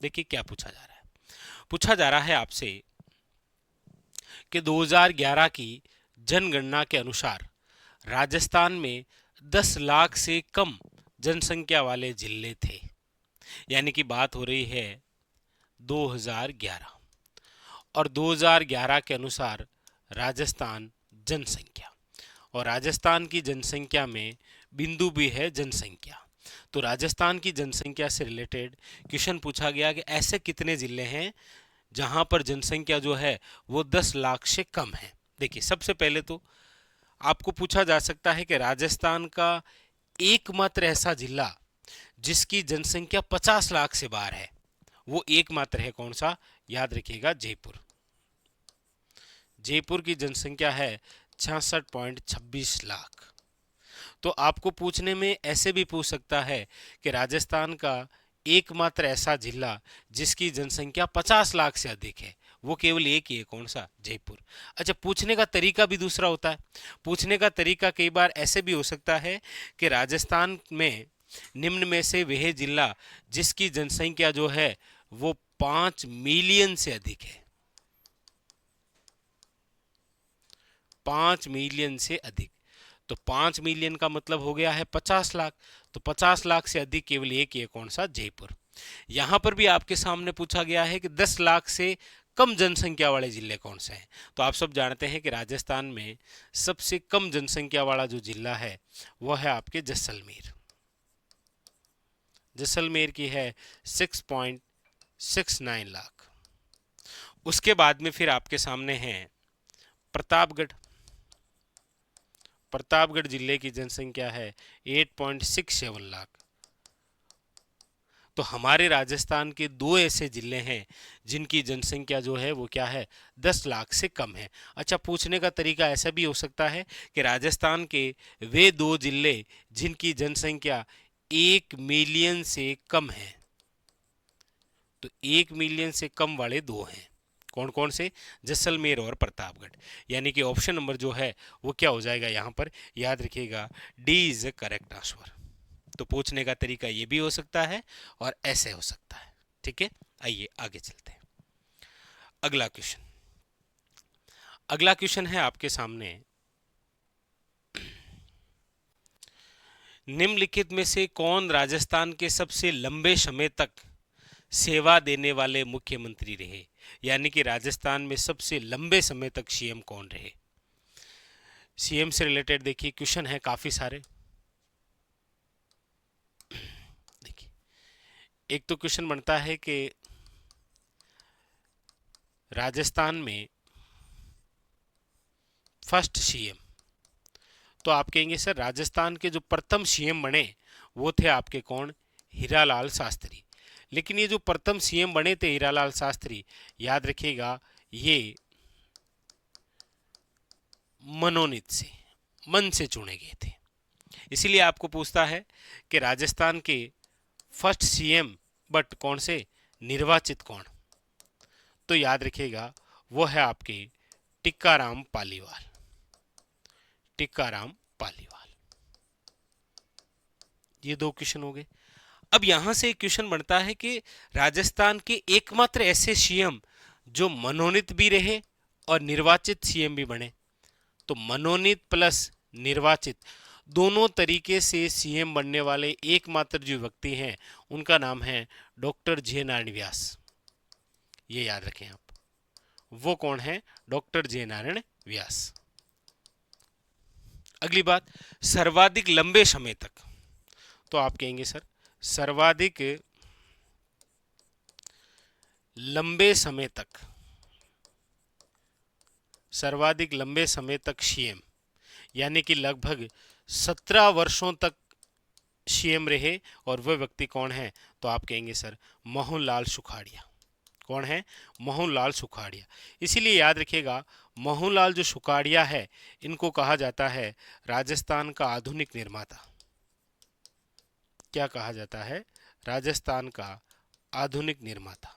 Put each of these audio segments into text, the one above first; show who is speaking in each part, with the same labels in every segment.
Speaker 1: देखिए क्या पूछा जा रहा है। पूछा जा रहा है आपसे कि 2011 की जनगणना के अनुसार राजस्थान में 10 लाख से कम जनसंख्या वाले जिले थे। यानी कि बात हो रही है 2011, और 2011 के अनुसार राजस्थान जनसंख्या, और राजस्थान की जनसंख्या में बिंदु भी है जनसंख्या। तो राजस्थान की जनसंख्या से रिलेटेड क्वेश्चन पूछा गया कि ऐसे कितने जिले हैं जहां पर जनसंख्या जो है वो 10 लाख से कम है। देखिए सबसे पहले तो आपको पूछा जा सकता है कि राजस्थान का एकमात्र ऐसा जिला जिसकी जनसंख्या 50 लाख से बाहर है, वो एकमात्र है कौन सा? याद रखिएगा जयपुर। जयपुर की जनसंख्या है 66.26 लाख। तो आपको पूछने में ऐसे भी पूछ सकता है कि राजस्थान का एकमात्र ऐसा जिला जिसकी जनसंख्या 50 लाख से अधिक है, वो केवल एक ही है, कौन सा? जयपुर। अच्छा, पूछने का तरीका भी दूसरा होता है। पूछने का तरीका कई बार ऐसे भी हो सकता है कि राजस्थान में निम्न में से वह जिला जिसकी जनसंख्या जो है वो 5 मिलियन से अधिक है, 5 मिलियन से अधिक। तो 5 मिलियन का मतलब हो गया है 50 लाख। तो 50 लाख से अधिक केवल एक ही है, कौन सा? जयपुर। यहां पर भी आपके सामने पूछा गया है कि 10 लाख से कम जनसंख्या वाले जिले कौन से हैं। तो आप सब जानते हैं कि राजस्थान में सबसे कम जनसंख्या वाला जो जिला है वह है आपके जैसलमेर। जैसलमेर की है 6.69 लाख। उसके बाद में फिर आपके सामने है प्रतापगढ़। प्रतापगढ़ जिले की जनसंख्या है 8.67 लाख। तो हमारे राजस्थान के दो ऐसे जिले हैं जिनकी जनसंख्या जो है वो क्या है? 10 लाख से कम है। अच्छा, पूछने का तरीका ऐसा भी हो सकता है कि राजस्थान के वे दो जिले जिनकी जनसंख्या 1 मिलियन से कम है। तो 1 मिलियन से कम वाले दो हैं, कौन कौन से? जैसलमेर और प्रतापगढ़। यानी कि ऑप्शन नंबर जो है वो क्या हो जाएगा यहाँ पर? याद रखिएगा, D is the correct answer. तो पूछने का तरीका ये भी हो सकता है और ऐसे हो सकता है। ठीक है, आइए आगे चलते हैं। अगला क्वेश्चन, अगला क्वेश्चन है आपके सामने, निम्नलिखित में से कौन राजस्थान के सबसे लंबे समय तक सेवा देने वाले मुख्यमंत्री रहे? यानी कि राजस्थान में सबसे लंबे समय तक सीएम कौन रहे? सीएम से रिलेटेड देखिए क्वेश्चन है काफी सारे। देखिए, एक तो क्वेश्चन बनता है कि राजस्थान में फर्स्ट सीएम, तो आप कहेंगे सर राजस्थान के जो प्रथम सीएम बने वो थे आपके कौन? हीरालाल शास्त्री। लेकिन ये जो प्रथम सीएम बने थे हीरालाल शास्त्री, याद रखिएगा ये मनोनीत से, मन से चुने गए थे। इसीलिए आपको पूछता है कि राजस्थान के फर्स्ट सीएम बट कौन से? निर्वाचित कौन? तो याद रखिएगा वो है आपके टिक्काराम पालीवाल। टिक्काराम पालीवाल। ये दो क्वेश्चन हो गए। अब यहां से एक क्वेश्चन बनता है कि राजस्थान के एकमात्र ऐसे सीएम जो मनोनीत भी रहे और निर्वाचित सीएम भी बने। तो मनोनीत प्लस निर्वाचित दोनों तरीके से सीएम बनने वाले एकमात्र जो व्यक्ति हैं उनका नाम है डॉक्टर जे नारायण व्यास। ये याद रखें आप, वो कौन है? डॉक्टर जे नारायण व्यास। अगली बात, सर्वाधिक लंबे समय तक, तो आप कहेंगे सर सर्वाधिक लंबे समय तक, सर्वाधिक लंबे समय तक सीएम यानी कि लगभग 17 वर्षों तक सीएम रहे और वह व्यक्ति कौन है? तो आप कहेंगे सर मोहनलाल सुखाड़िया। कौन है? मोहनलाल सुखाड़िया। इसीलिए याद रखिएगा मोहनलाल जो सुखाड़िया है इनको कहा जाता है राजस्थान का आधुनिक निर्माता। क्या कहा जाता है? राजस्थान का आधुनिक निर्माता।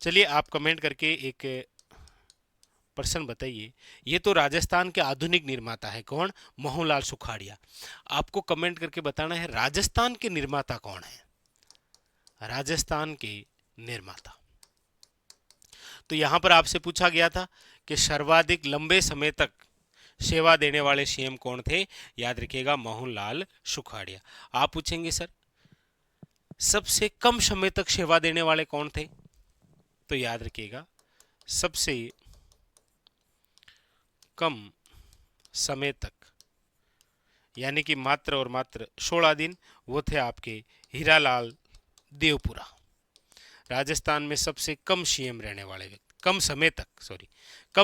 Speaker 1: चलिए आप कमेंट करके एक प्रश्न बताइए। ये तो राजस्थान के आधुनिक निर्माता है, कौन? मोहनलाल सुखाड़िया। आपको कमेंट करके बताना है राजस्थान के निर्माता कौन है। राजस्थान के निर्माता। तो यहां पर आपसे पूछा गया था कि सर्वाधिक लंबे समय तक सेवा देने वाले सीएम कौन थे। याद रखिएगा मोहनलाल सुखाड़िया। आप पूछेंगे सर सबसे कम समय तक सेवा देने वाले कौन थे, तो याद रखिएगा सबसे कम समय तक यानी कि मात्र और मात्र 16 दिन, वो थे आपके हीरालाल देवपुरा। राजस्थान में सबसे कम सीएम रहने वाले व्यक्ति, कम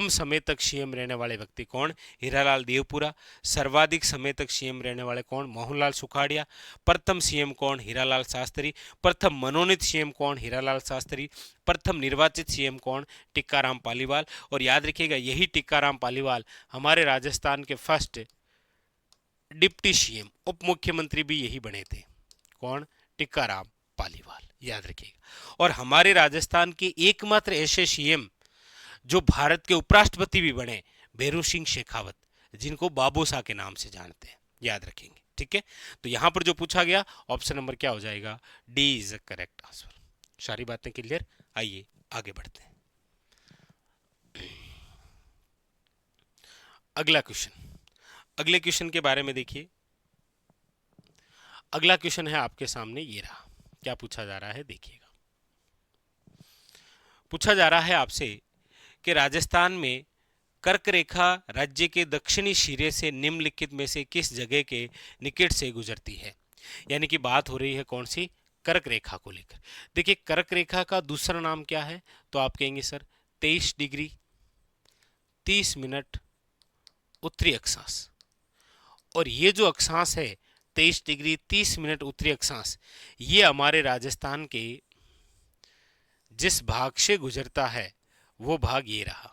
Speaker 1: समय तक सीएम रहने वाले व्यक्ति कौन, हीरालाल देवपुरा। सर्वाधिक समय तक सीएम रहने वाले कौन, मोहनलाल सुखाड़िया। प्रथम सीएम कौन, हीरालाल शास्त्री। प्रथम मनोनीत सीएम कौन, हीरालाल शास्त्री। प्रथम निर्वाचित सीएम कौन, टिक्काराम पालीवाल। और याद रखिएगा यही टिक्काराम पालीवाल हमारे राजस्थान के फर्स्ट डिप्टी सीएम, उप मुख्यमंत्री भी यही बने थे। कौन, टिक्काराम पालीवाल, याद रखिएगा। और हमारे राजस्थान के एकमात्र ऐसे सीएम जो भारत के उपराष्ट्रपति भी बने, भैरू सिंह शेखावत, जिनको बाबूशाह के नाम से जानते हैं, याद रखेंगे। ठीक है, तो यहां पर जो पूछा गया ऑप्शन नंबर क्या हो जाएगा, D is the correct answer. सारी बातें क्लियर, आइए आगे बढ़ते हैं। अगला क्वेश्चन, अगले क्वेश्चन के बारे में देखिए। अगला क्वेश्चन है आपके सामने, ये रहा। क्या पूछा जा रहा है देखिएगा। पूछा जा रहा है आपसे कि राजस्थान में कर्क रेखा राज्य के दक्षिणी सिरे से निम्नलिखित में से किस जगह के निकट से गुजरती है। यानी कि बात हो रही है कौन सी, कर्क रेखा को लेकर। देखिए कर्क रेखा का दूसरा नाम क्या है, तो आप कहेंगे सर 23 डिग्री 30 मिनट उत्तरी अक्षांश। और ये जो अक्षांश है 23 डिग्री 30 मिनट उत्तरी अक्षांश, ये हमारे राजस्थान के जिस भाग से गुजरता है वो भाग ये रहा,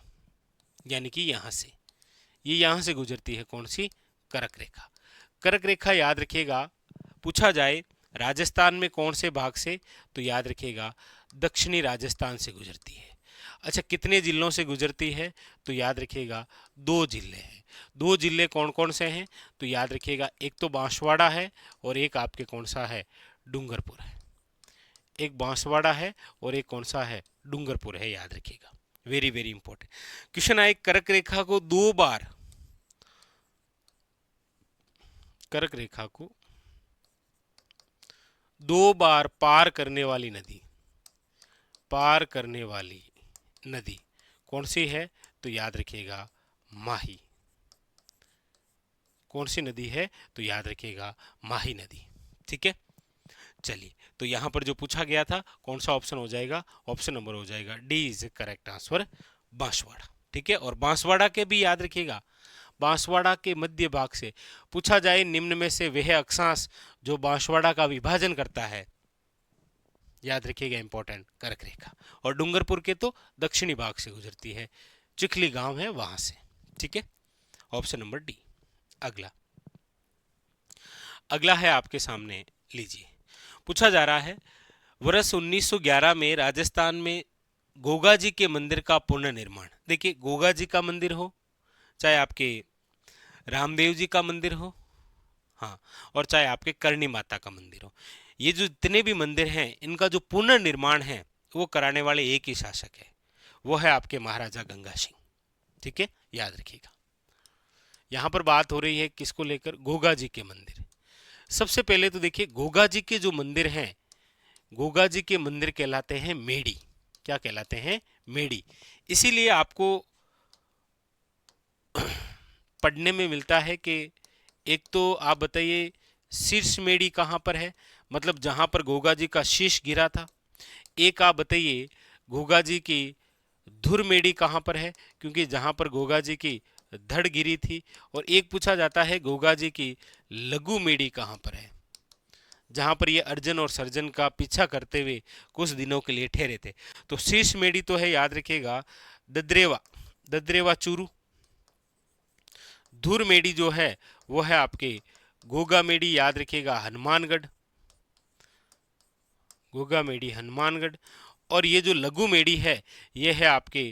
Speaker 1: यानी कि यहां से, ये यहां से गुजरती है कौन सी, कर्क रेखा। कर्क रेखा याद रखिएगा पूछा जाए राजस्थान में कौन से भाग से, तो याद रखिएगा दक्षिणी राजस्थान से गुजरती है। अच्छा कितने जिलों से गुजरती है, तो याद रखिएगा 2 जिले हैं। 2 जिले कौन कौन से हैं, तो याद रखिएगा एक तो बांसवाड़ा है और एक आपके कौन सा है, डूंगरपुर है। एक बांसवाड़ा है और एक कौन सा है, डूंगरपुर है, याद रखिएगा। वेरी वेरी इंपॉर्टेंट क्वेश्चन आए। कर्क रेखा को 2 बार, कर्क रेखा को 2 बार पार करने वाली नदी, पार करने वाली नदी कौन सी है, तो याद रखिएगा माही। कौन सी नदी है, तो याद रखिएगा माही नदी। ठीक है, चलिए तो यहां पर जो पूछा गया था कौन सा ऑप्शन हो जाएगा, ऑप्शन नंबर हो जाएगा D is correct answer, Banswara. ठीक है, और बांसवाड़ा के भी याद रखिएगा, बांसवाड़ा के मध्य भाग से पूछा जाए निम्न में से वह अक्षांश जो बांसवाड़ा का विभाजन करता है, याद रखिएगा इंपॉर्टेंट, कर्क रेखा। और डूंगरपुर के तो दक्षिणी भाग से गुजरती है, चिखली गांव है वहां से। ठीक है, ऑप्शन नंबर डी। अगला, अगला है आपके सामने, लीजिए। पूछा जा रहा है वर्ष 1911 में राजस्थान में गोगा जी के मंदिर का पुनर्निर्माण। देखिए गोगा जी का मंदिर हो, चाहे आपके रामदेव जी का मंदिर हो, हाँ, और चाहे आपके करणी माता का मंदिर हो, ये जो जितने भी मंदिर हैं इनका जो पुनर्निर्माण है वो कराने वाले एक ही शासक है, वो है आपके महाराजा गंगा सिंह। ठीक है, याद रखिएगा। यहां पर बात हो रही है किसको लेकर, गोगा जी के मंदिर। सबसे पहले तो देखिए गोगा जी के जो मंदिर हैं, गोगा जी के मंदिर कहलाते हैं मेड़ी। क्या कहलाते हैं, मेड़ी। इसीलिए आपको पढ़ने में मिलता है कि एक तो आप बताइए शीर्ष मेड़ी कहां पर है, मतलब जहां पर गोगा जी का शीश गिरा था। एक आप बताइए गोगा जी की धुर मेड़ी कहां पर है, क्योंकि जहां पर गोगा जी की धड़ गिरी थी। और एक पूछा जाता है गोगा जी की लघु मेड़ी कहां पर है, जहां पर ये अर्जुन और सर्जन का पीछा करते हुए कुछ दिनों के लिए ठहरे थे। तो शीर्ष मेड़ी तो है, याद रखिएगा दद्रेवा, दद्रेवा चूरू। धुर मेड़ी जो है वो है आपके गोगा मेड़ी, याद रखिएगा हनुमानगढ़, गोगा मेड़ी हनुमानगढ़। और ये जो लघु मेड़ी है ये है आपके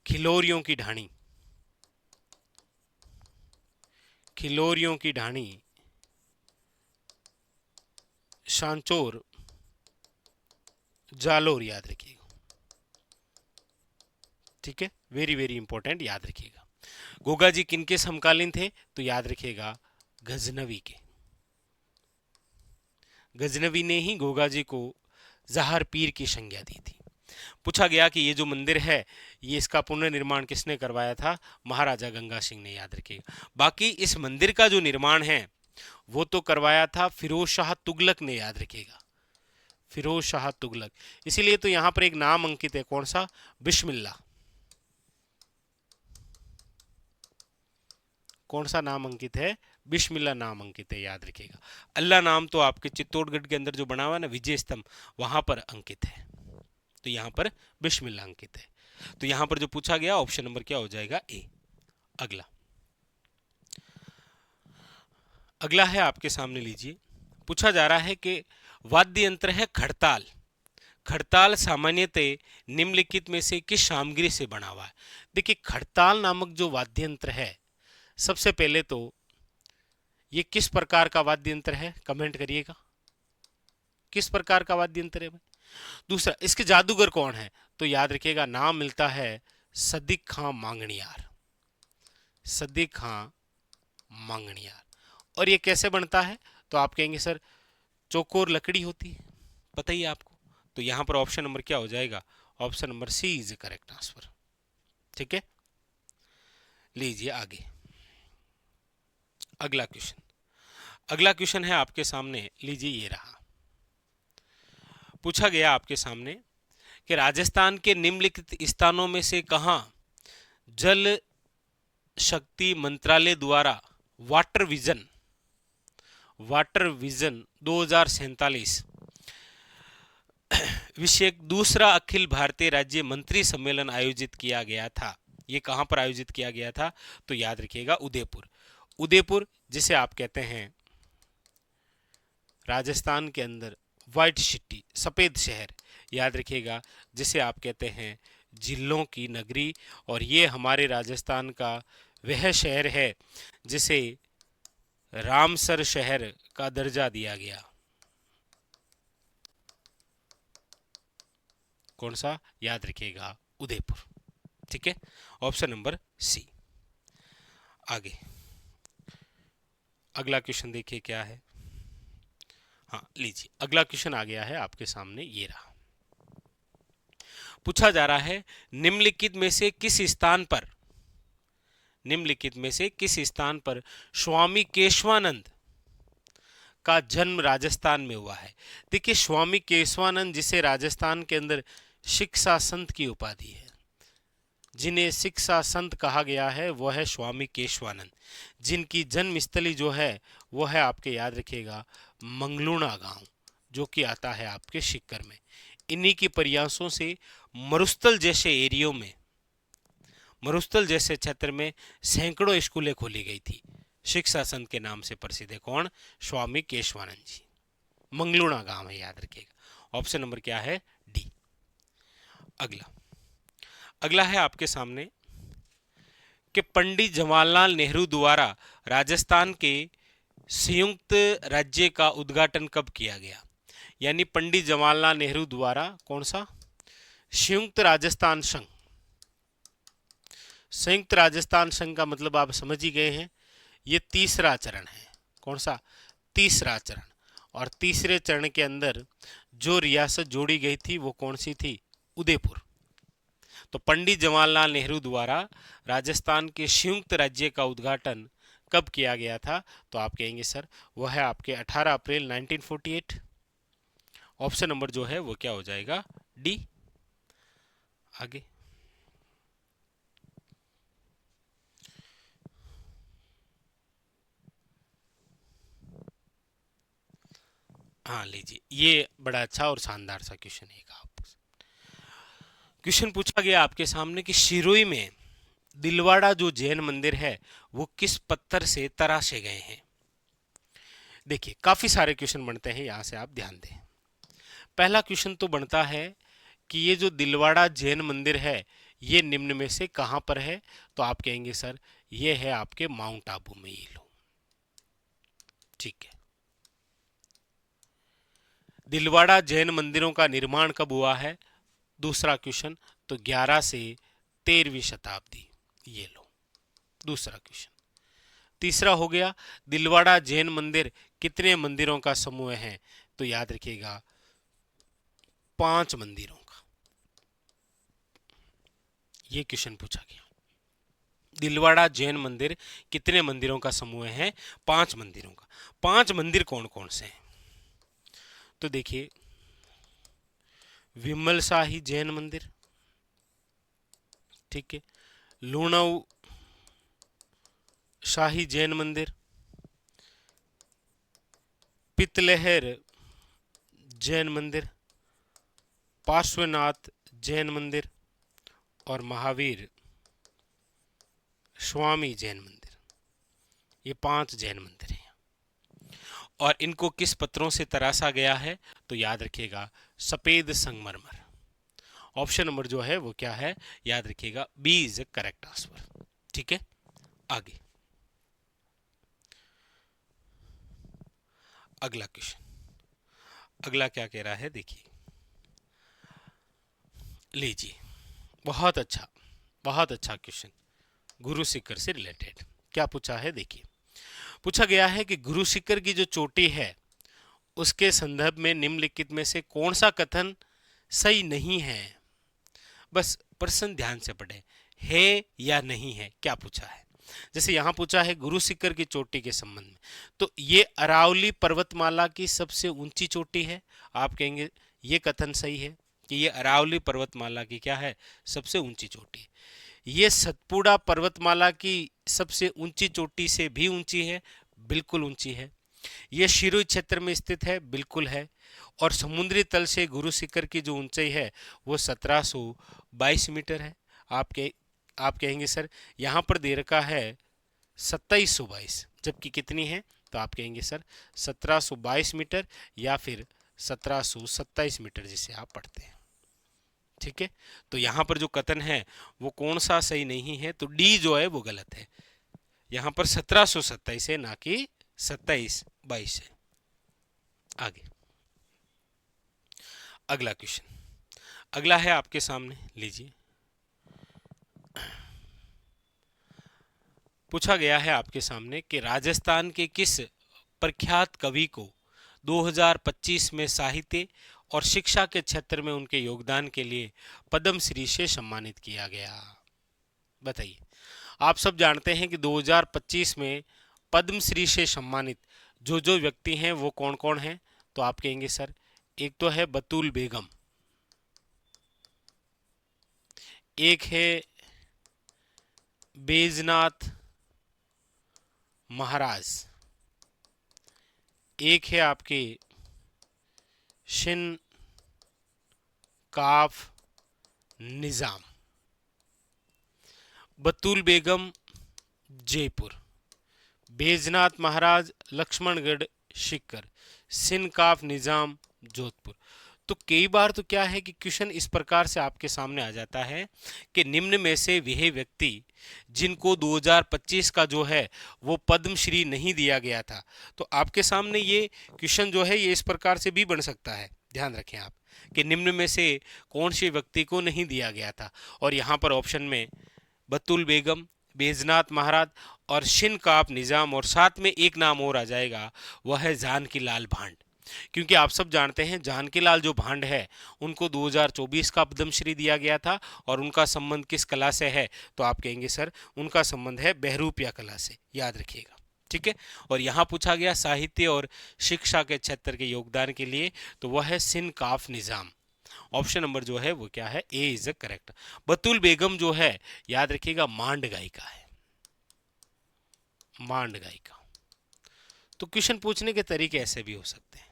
Speaker 1: खिलोरियों की ढाणी, खिलोरियों की ढाणी सांचौर जालोर याद रखिएगा। ठीक है, वेरी वेरी इंपॉर्टेंट, याद रखिएगा। गोगा जी किनके समकालीन थे? तो याद रखिएगा गजनवी के। गजनवी ने ही गोगा जी को जहार पीर की संज्ञा दी थी। पूछा गया कि ये जो मंदिर है, ये इसका पुनर्निर्माण किसने करवाया था? महाराजा गंगा सिंह ने, याद रखिएगा। बाकी इस मंदिर का जो निर्माण है वो तो करवाया था फिरोज शाह तुगलक ने, याद रखिएगा, फिरोज शाह तुगलक। इसीलिए तो यहां पर एक नाम अंकित है, कौन सा? बिस्मिल्लाह। कौन सा नाम अंकित है? बिस्मिल्लाह नाम अंकित है, याद रखिएगा। अल्लाह नाम तो आपके चित्तौड़गढ़ के अंदर जो बना हुआ है ना विजय स्तंभ, वहां पर अंकित है, तो यहां पर बिस्मिल्लाह अंकित है। तो यहां पर जो पूछा गया ऑप्शन नंबर क्या हो जाएगा? ए। अगला अगला है आपके सामने, लीजिए। पूछा जा रहा है कि वाद्य यंत्र है खड़ताल। खड़ताल सामान्यतः निम्नलिखित में से किस सामग्री से बना हुआ है? देखिए, खड़ताल नामक जो वाद्य यंत्र है, सबसे पहले तो ये किस प्रकार का वाद्य यंत्र है? कमेंट करिएगा, किस प्रकार का वाद्य यंत्र है। दूसरा, इसके जादूगर कौन है? तो याद रखिएगा, नाम मिलता है सदिक खां मांगणियार। सदिक खां मांगणियार। और ये कैसे बनता है? तो आप कहेंगे सर चौकोर लकड़ी होती है, पता ही है आपको। तो यहां पर ऑप्शन नंबर क्या हो जाएगा? Option number C is correct answer. ठीक है, लीजिए आगे अगला क्वेश्चन। अगला क्वेश्चन है आपके सामने, लीजिए ये रहा। पूछा गया आपके सामने कि राजस्थान के निम्नलिखित स्थानों में से कहां जल शक्ति मंत्रालय द्वारा वाटर विजन 2047 विषयक दूसरा अखिल भारतीय राज्य मंत्री सम्मेलन आयोजित किया गया था? ये कहां पर आयोजित किया गया था? तो याद रखिएगा उदयपुर। उदयपुर जिसे आप कहते हैं राजस्थान के अंदर व्हाइट सिटी, सफेद शहर, याद रखिएगा, जिसे आप कहते हैं जिलों की नगरी। और ये हमारे राजस्थान का वह शहर है जिसे रामसर शहर का दर्जा दिया गया। कौन सा? याद रखिएगा उदयपुर। ठीक है, ऑप्शन नंबर सी। आगे अगला क्वेश्चन देखिए क्या है। हाँ, लीजिए अगला क्वेश्चन आ गया है आपके सामने, ये रहा। पूछा जा रहा है निम्नलिखित में से किस स्थान पर स्वामी केशवानंद का जन्म राजस्थान में हुआ है? देखिए, स्वामी केशवानंद जिसे राजस्थान के अंदर शिक्षा संत की उपाधि है, जिन्हें शिक्षा संत कहा गया है, वह है स्वामी केशवानंद, जिनकी जन्मस्थली जो है वो है आपके, याद रखिएगा, मंगलूणा गांव, जो कि आता है आपके सीकर में। इन्हीं के प्रयासों से मरुस्थल जैसे क्षेत्र में सैकड़ों स्कूलें खोली गई थी। शिक्षा संत के नाम से प्रसिद्ध है कौन? स्वामी केशवानंद जी। मंगलूणा गांव है, याद रखिएगा। ऑप्शन नंबर क्या है? डी। अगला है आपके सामने कि पंडित जवाहरलाल नेहरू द्वारा राजस्थान के संयुक्त राज्य का उद्घाटन कब किया गया? यानी पंडित जवाहरलाल नेहरू द्वारा कौन सा? संयुक्त राजस्थान संघ का मतलब आप समझ ही गए हैं, ये तीसरा चरण है। कौन सा? तीसरा चरण। और तीसरे चरण के अंदर जो रियासत जोड़ी गई थी वो कौन सी थी? उदयपुर। तो पंडित जवाहरलाल नेहरू द्वारा राजस्थान के संयुक्त राज्य का उद्घाटन कब किया गया था? तो आप कहेंगे सर वह है आपके 18 अप्रैल 1948। ऑप्शन नंबर जो है वो क्या हो जाएगा? डी। आगे हाँ, लीजिए, ये बड़ा अच्छा और शानदार सा क्वेश्चन है। क्वेश्चन पूछा गया आपके सामने कि शिरोई में दिलवाड़ा जो जैन मंदिर है वो किस पत्थर से तराशे गए हैं? देखिए, काफी सारे क्वेश्चन बनते हैं, यहां से आप ध्यान दें। पहला क्वेश्चन तो बनता है कि ये जो दिलवाड़ा जैन मंदिर है ये निम्न में से कहां पर है? तो आप कहेंगे सर ये है आपके माउंट आबू में, ये लो। ठीक है, दिलवाड़ा जैन मंदिरों का निर्माण कब हुआ है? दूसरा क्वेश्चन, तो 11 से 13वीं शताब्दी। ये लो दूसरा क्वेश्चन। तीसरा हो गया, दिलवाड़ा जैन मंदिर कितने मंदिरों का समूह है? तो याद रखिएगा 5 मंदिरों का। ये क्वेश्चन पूछा गया। दिलवाड़ा जैन मंदिर कितने मंदिरों का समूह है? 5 मंदिरों का। 5 मंदिर कौन कौन से हैं? तो देखिए, विमल शाही जैन मंदिर, ठीक है, लूणव शाही जैन मंदिर, पितलहर जैन मंदिर, पार्श्वनाथ जैन मंदिर और महावीर स्वामी जैन मंदिर। ये 5 जैन मंदिर हैं और इनको किस पत्थरों से तराशा गया है? तो याद रखिएगा सफेद संगमरमर। ऑप्शन नंबर जो है वो क्या है? याद रखिएगा बी इज करेक्ट आंसर। ठीक है, आगे अगला क्वेश्चन। अगला क्या कह रहा है देखिए, लीजिए, बहुत अच्छा क्वेश्चन, गुरु शिखर से रिलेटेड। क्या पूछा है देखिए, पूछा गया है कि गुरु शिखर की जो चोटी है उसके संदर्भ में निम्नलिखित में से कौन सा कथन सही नहीं है? बस प्रश्न ध्यान से पढ़े, है या नहीं है, क्या पूछा है। जैसे यहां पूछा है गुरु शिखर की चोटी के संबंध में, तो ये अरावली पर्वतमाला की सबसे ऊंची चोटी है। आप कहेंगे ये कथन सही है कि ये अरावली पर्वतमाला की क्या है? सबसे ऊंची चोटी। ये सतपुड़ा पर्वतमाला की सबसे ऊंची चोटी से भी ऊंची है, बिल्कुल ऊंची है। ये शिरुई क्षेत्र में स्थित है, बिल्कुल है। और समुद्री तल से गुरु शिखर की जो ऊंचाई है वो 1722 मीटर है। आप कहेंगे सर यहाँ पर दे रखा है 2722, जबकि कितनी है? तो आप कहेंगे सर 1722 मीटर या फिर 1727 मीटर, जिसे आप पढ़ते हैं। ठीक है, तो यहाँ पर जो कथन है वो कौन सा सही नहीं है? तो डी जो है वो गलत है। यहाँ पर 1727 है, ना कि 2722 है। आगे अगला क्वेश्चन, अगला है आपके सामने, लीजिए। पूछा गया है आपके सामने कि राजस्थान के किस प्रख्यात कवि को 2025 में साहित्य और शिक्षा के क्षेत्र में उनके योगदान के लिए पद्मश्री से सम्मानित किया गया? बताइए। आप सब जानते हैं कि 2025 में पद्मश्री से सम्मानित जो व्यक्ति हैं वो कौन कौन हैं? तो आप कहेंगे सर एक तो है बतूल बेगम, एक है बैजनाथ महाराज, एक है आपके शिन काफ निजाम। बतूल बेगम जयपुर, बैजनाथ महाराज लक्ष्मणगढ़ सीकर, सिनकाफ निजाम जोधपुर। तो कई बार तो क्या है कि क्वेश्चन इस प्रकार से आपके सामने आ जाता है कि निम्न में से वह व्यक्ति जिनको 2025 का जो है वो पद्मश्री नहीं दिया गया था। तो आपके सामने ये क्वेश्चन जो है ये इस प्रकार से भी बन सकता है, ध्यान रखें आप, कि निम्न में से कौन से व्यक्ति को नहीं दिया गया था। और यहाँ पर ऑप्शन में बतुल बेगम, बैजनाथ महाराज और शिनकाप निजाम, और साथ में एक नाम और आ जाएगा, वह है जानकी लाल भांड। क्योंकि आप सब जानते हैं जानकी लाल जो भांड है उनको 2024 का पद्मश्री दिया गया था, और उनका संबंध किस कला से है? तो आप कहेंगे सर उनका संबंध है बहरूपिया कला से, याद रखिएगा। ठीक है, और यहाँ पूछा गया साहित्य और शिक्षा के क्षेत्र के योगदान के लिए, तो वह है सिनकाफ निजाम। ऑप्शन नंबर जो है वो क्या है? ए इज करेक्ट। बतुल बेगम जो है याद रखिएगा मांड गायिका है, मांड गायिका। तो क्वेश्चन पूछने के तरीके ऐसे भी हो सकते हैं।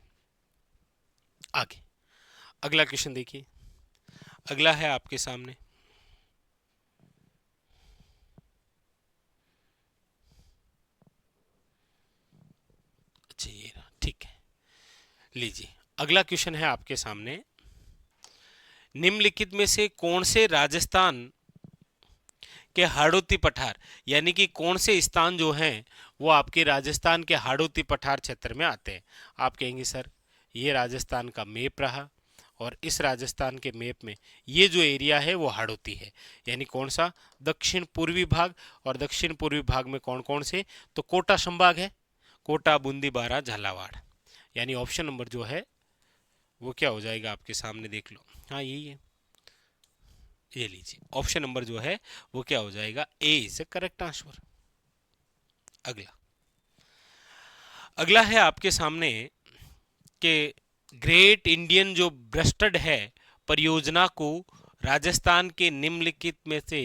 Speaker 1: आगे अगला क्वेश्चन देखिए, अगला है आपके सामने, अच्छा ये रहा, ठीक है। लीजिए अगला क्वेश्चन है आपके सामने, निम्नलिखित में से कौन से राजस्थान के हाड़ौती पठार, यानी कि कौन से स्थान जो हैं वो आपके राजस्थान के हाड़ौती पठार क्षेत्र में आते हैं? आप कहेंगे सर ये राजस्थान का मैप रहा, और इस राजस्थान के मैप में ये जो एरिया है वो हाड़ौती है, यानी कौन सा, दक्षिण पूर्वी भाग। और दक्षिण पूर्वी भाग में कौन कौन से, तो कोटा संभाग है, कोटा, बूंदी, बारा, झालावाड़। यानी ऑप्शन नंबर जो है वो क्या हो जाएगा, आपके सामने देख लो, हाँ यही है, ये लीजिए, ऑप्शन नंबर जो है वो क्या हो जाएगा, ए इज द करेक्ट आंसर। अगला अगला है आपके सामने कि ग्रेट इंडियन जो ब्रस्टर्ड है परियोजना को राजस्थान के निम्नलिखित में से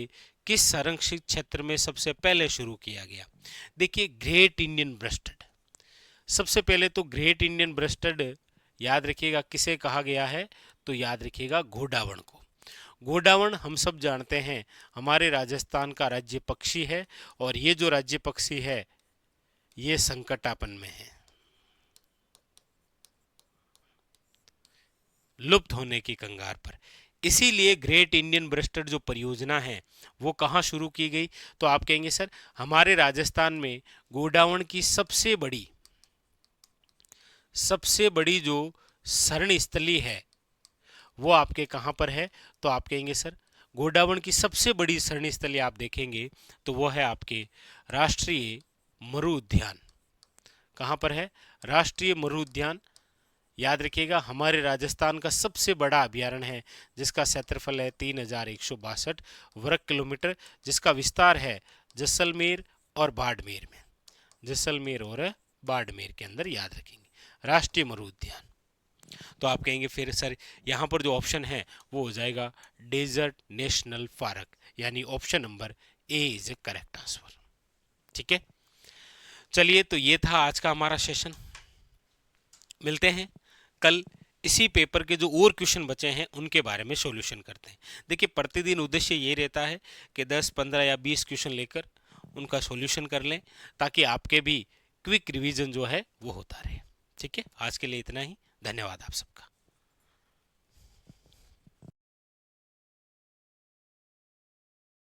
Speaker 1: किस संरक्षित क्षेत्र में सबसे पहले शुरू किया गया। देखिए ग्रेट इंडियन ब्रस्टर्ड, सबसे पहले तो ग्रेट इंडियन ब्रस्टर्ड याद रखिएगा किसे कहा गया है, तो याद रखिएगा घोड़ावण को। घोड़ावण हम सब जानते हैं हमारे राजस्थान का राज्य पक्षी है, और ये जो राज्य पक्षी है ये संकटापन में है, लुप्त होने की कगार पर। इसीलिए ग्रेट इंडियन ब्रस्टर्ड जो परियोजना है वो कहाँ शुरू की गई, तो आप कहेंगे सर हमारे राजस्थान में गोडावण की सबसे बड़ी जो शरण स्थली है वो आपके कहाँ पर है, तो आप कहेंगे सर गोडावण की सबसे बड़ी शरण स्थली आप देखेंगे तो वो है आपके राष्ट्रीय मरु उद्यान। कहाँ पर है, राष्ट्रीय मरु उद्यान। याद रखिएगा हमारे राजस्थान का सबसे बड़ा अभ्यारण्य है जिसका क्षेत्रफल है 3162 वर्ग किलोमीटर, जिसका विस्तार है जैसलमेर और बाड़मेर में, जैसलमेर और बाड़मेर के अंदर, याद रखेंगे राष्ट्रीय मरु उद्यान। तो आप कहेंगे फिर सर यहाँ पर जो ऑप्शन है वो हो जाएगा डेजर्ट नेशनल पार्क, यानी option number A is A correct answer. ठीक है, चलिए तो ये था आज का हमारा सेशन। मिलते हैं कल इसी पेपर के जो और क्वेश्चन बचे हैं उनके बारे में सॉल्यूशन करते हैं। देखिए प्रतिदिन उद्देश्य ये रहता है कि 10, 15 या 20 क्वेश्चन लेकर उनका सॉल्यूशन कर लें ताकि आपके भी क्विक रिवीजन जो है वो होता रहे। ठीक है, आज के लिए इतना ही, धन्यवाद आप सबका।